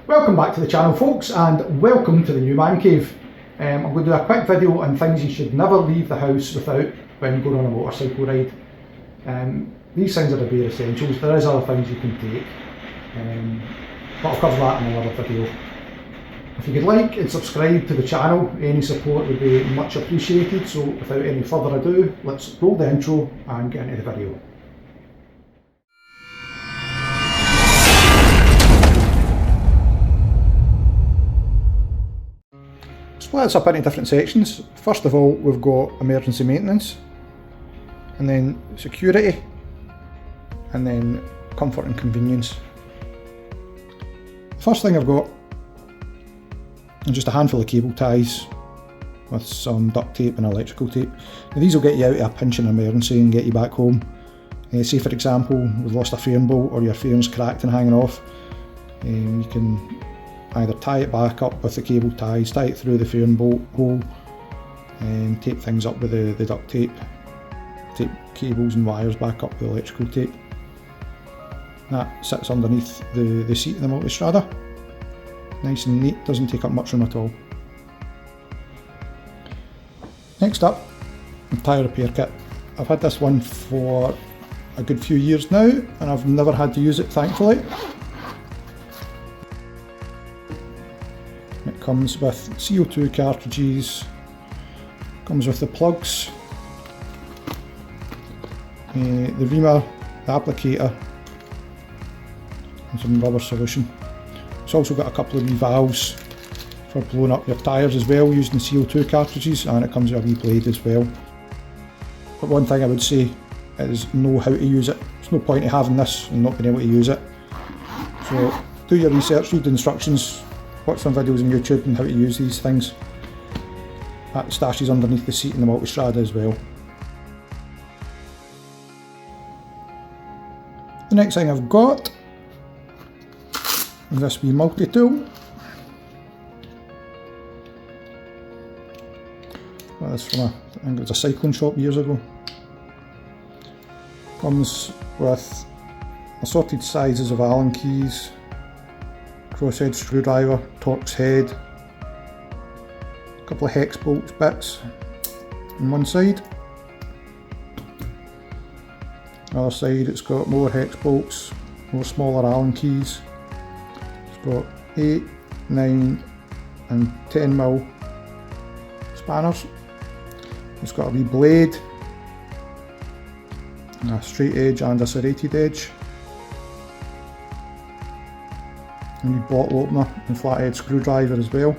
Welcome back to the channel, folks, and welcome to the new man cave. I'm going to do a quick video on things you should never leave the house without when going on a motorcycle ride. These things are the bare essentials. There is other things you can take, but I'll cover that in another video. If you could like and subscribe to the channel, any support would be much appreciated. So without any further ado, let's roll the intro and get into the video. Split this up into different sections. First of all, we've got emergency maintenance, and then security, and then comfort and convenience. First thing I've got is just a handful of cable ties with some duct tape and electrical tape. Now, these will get you out of a pinch in emergency and get you back home. Say for example, we've lost a fairing bolt or your fairing's cracked and hanging off. You can either tie it back up with the cable ties, tie it through the fairing bolt hole, and tape things up with the duct tape. Tape cables and wires back up with the electrical tape. That sits underneath the seat of the Multistrada. Nice and neat, doesn't take up much room at all. Next up, the tyre repair kit. I've had this one for a good few years now, and I've never had to use it, thankfully. It comes with CO2 cartridges, comes with the plugs, the reamer, the applicator, and some rubber solution. It's also got a couple of wee valves for blowing up your tyres as well using CO2 cartridges, and it comes with a wee blade as well. But one thing I would say is know how to use it. There's no point in having this and not being able to use it. So do your research, read the instructions, watch some videos on YouTube on how to use these things. That stashes underneath the seat in the Multistrada as well. The next thing I've got is this wee multi-tool. Got this from I think it was a cycling shop years ago. Comes with assorted sizes of Allen keys, crosshead screwdriver, Torx head, a couple of hex bolts bits on one side. Other side it's got more hex bolts, more smaller Allen keys. It's got 8, 9 and 10mm spanners. It's got a wee blade, a straight edge and a serrated edge. A wee bottle opener and flathead screwdriver as well.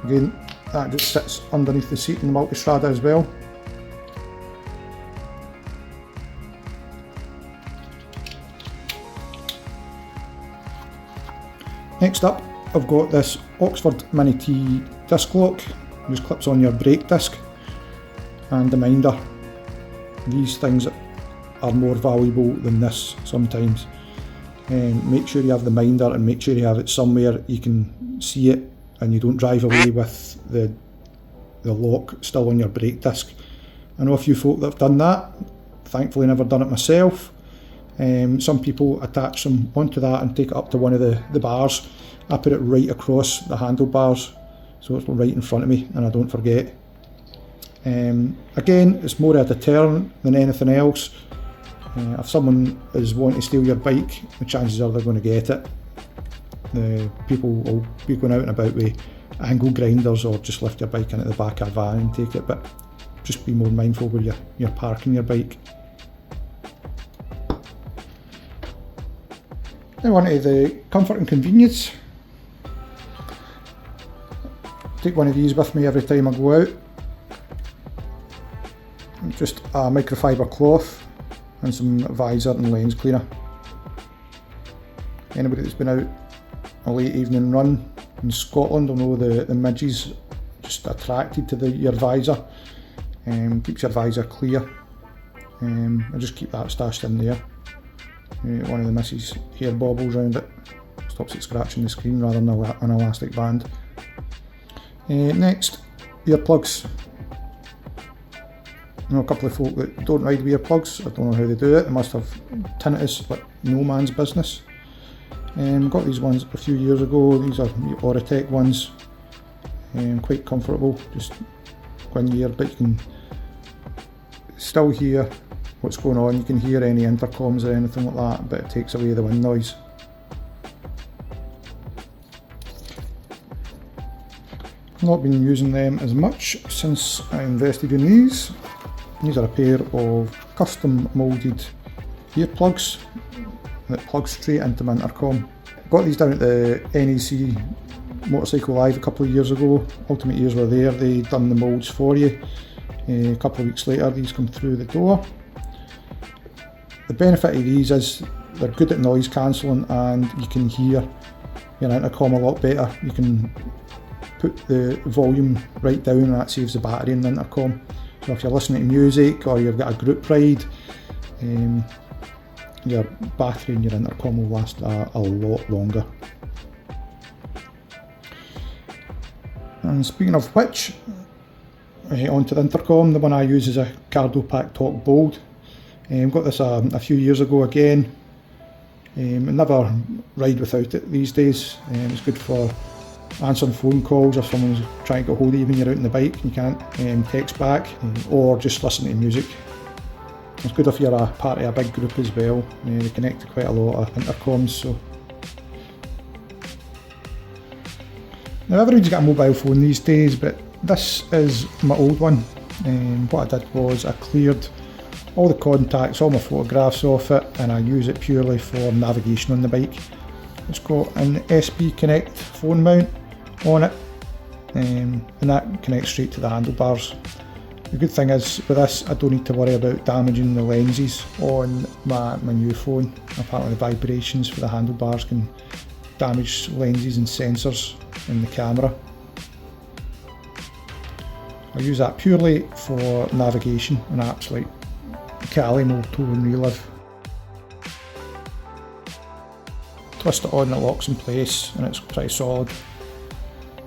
Again, that just sits underneath the seat in the Multistrada as well. Next up, I've got this Oxford Mini T disc lock, which clips on your brake disc, and the minder. These things are more valuable than this sometimes. Make sure you have the minder and make sure you have it somewhere you can see it and you don't drive away with the lock still on your brake disc. I know a few folk that have done that, thankfully never done it myself. Some people attach them onto that and take it up to one of the bars. I put it right across the handlebars so it's right in front of me and I don't forget. Again, it's more a deterrent than anything else. If someone is wanting to steal your bike, the chances are they're going to get it. The people will be going out and about with angle grinders or just lift your bike into the back of a van and take it, but just be more mindful where you're parking your bike. Now on to the comfort and convenience. Take one of these with me every time I go out. Just a microfiber cloth and some visor and lens cleaner. Anybody that's been out a late evening run in Scotland will know the midges just attracted to your visor. Keeps your visor clear. I just keep that stashed in there. One of the missus hair bobbles around it, stops it scratching the screen rather than an elastic band. Next, earplugs. I know a couple of folk that don't ride with earplugs. I don't know how they do it. They must have tinnitus like no man's business. Got these ones a few years ago. These are the Auratech ones. Quite comfortable, just go in here, but you can still hear what's going on. You can hear any intercoms or anything like that, but it takes away the wind noise. Not been using them as much since I invested in these. These are a pair of custom moulded earplugs that plug straight into my intercom. Got these down at the NEC Motorcycle Live a couple of years ago. Ultimate Ears were there, they done the moulds for you. A couple of weeks later these come through the door. The benefit of these is they're good at noise cancelling and you can hear your intercom a lot better. You can put the volume right down and that saves the battery in the intercom. So if you're listening to music or you've got a group ride, your battery in your intercom will last a lot longer. And speaking of which, onto the intercom, the one I use is a Cardo Pack Talk Bold. Got this a few years ago again. I never ride without it these days. It's good for answering phone calls if someone's trying to get hold of you when you're out on the bike and you can't text back, or just listen to music. It's good if you're a part of a big group as well. They connect to quite a lot of intercoms. So now everybody's got a mobile phone these days, but this is my old one. What I did was I cleared all the contacts, all my photographs off it, and I use it purely for navigation on the bike. It's got an SB Connect phone mount on it, and that connects straight to the handlebars. The good thing is with this I don't need to worry about damaging the lenses on my new phone. Apparently the vibrations for the handlebars can damage lenses and sensors in the camera. I use that purely for navigation on apps like Cali, Moto and Relive. Twist it on, it locks in place and it's pretty solid.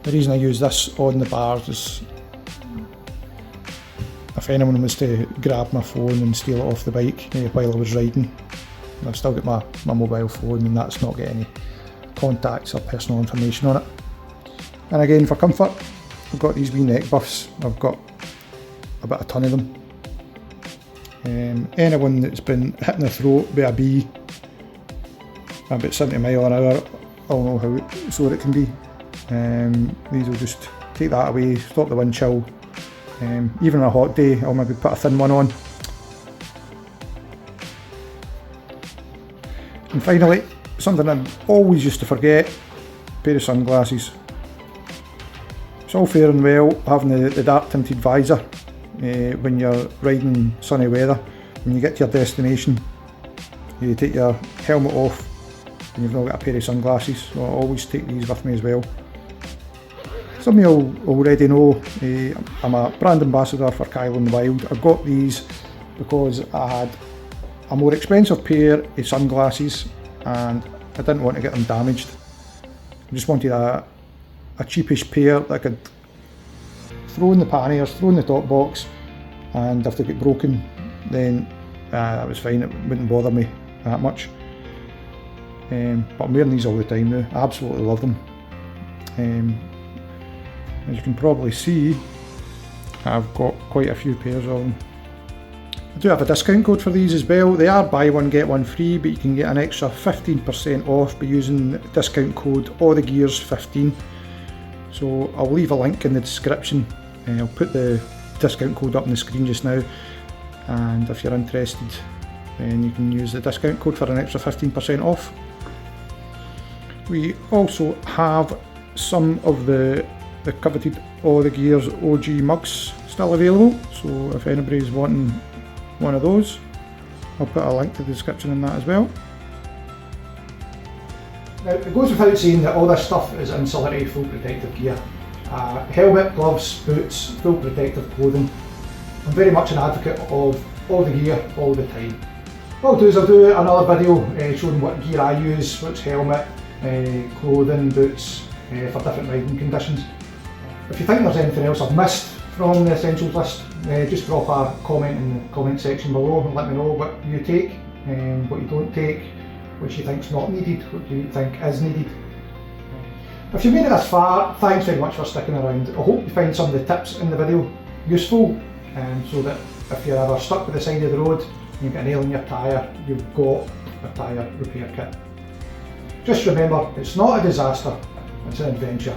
The reason I use this on the bars is if anyone was to grab my phone and steal it off the bike while I was riding, I've still got my mobile phone and that's not got any contacts or personal information on it. And again, for comfort, I've got these wee neck buffs. I've got about a ton of them. Anyone that's been hit in the throat by a bee about 70 miles an hour, I'll know how sore it can be. These will just take that away, stop the wind chill. Even on a hot day, I'll maybe put a thin one on. And finally, something I always used to forget, a pair of sunglasses. It's all fair and well having the dark tinted visor when you're riding in sunny weather. When you get to your destination, you take your helmet off and you've now got a pair of sunglasses, so I always take these with me as well. Some of you already know I'm a brand ambassador for Kyle and the Wild. I got these because I had a more expensive pair of sunglasses and I didn't want to get them damaged. I just wanted a cheapish pair that I could throw in the panniers, throw in the top box, and if they get broken then that was fine, it wouldn't bother me that much. But I'm wearing these all the time now, I absolutely love them. As you can probably see, I've got quite a few pairs of them. I do have a discount code for these as well. They are buy one get one free, but you can get an extra 15% off by using the discount code awthegears15. So I'll leave a link in the description. I'll put the discount code up on the screen just now, and if you're interested then you can use the discount code for an extra 15% off. We also have some of the coveted All the Gears OG mugs still available, so if anybody's wanting one of those, I'll put a link to the description in that as well. Now, it goes without saying that all this stuff is ancillary full protective gear. Helmet, gloves, boots, full protective clothing. I'm very much an advocate of all the gear all the time. What I'll do is I'll do another video showing what gear I use, what's helmet, clothing, boots, for different riding conditions. If you think there's anything else I've missed from the essentials list, just drop a comment in the comment section below and let me know what you take, what you don't take, which you think's not needed, what you think is needed. If you made it this far, thanks very much for sticking around. I hope you find some of the tips in the video useful, so that if you're ever stuck with the side of the road and you've got a nail in your tyre, you've got a tyre repair kit. Just remember, it's not a disaster, it's an adventure.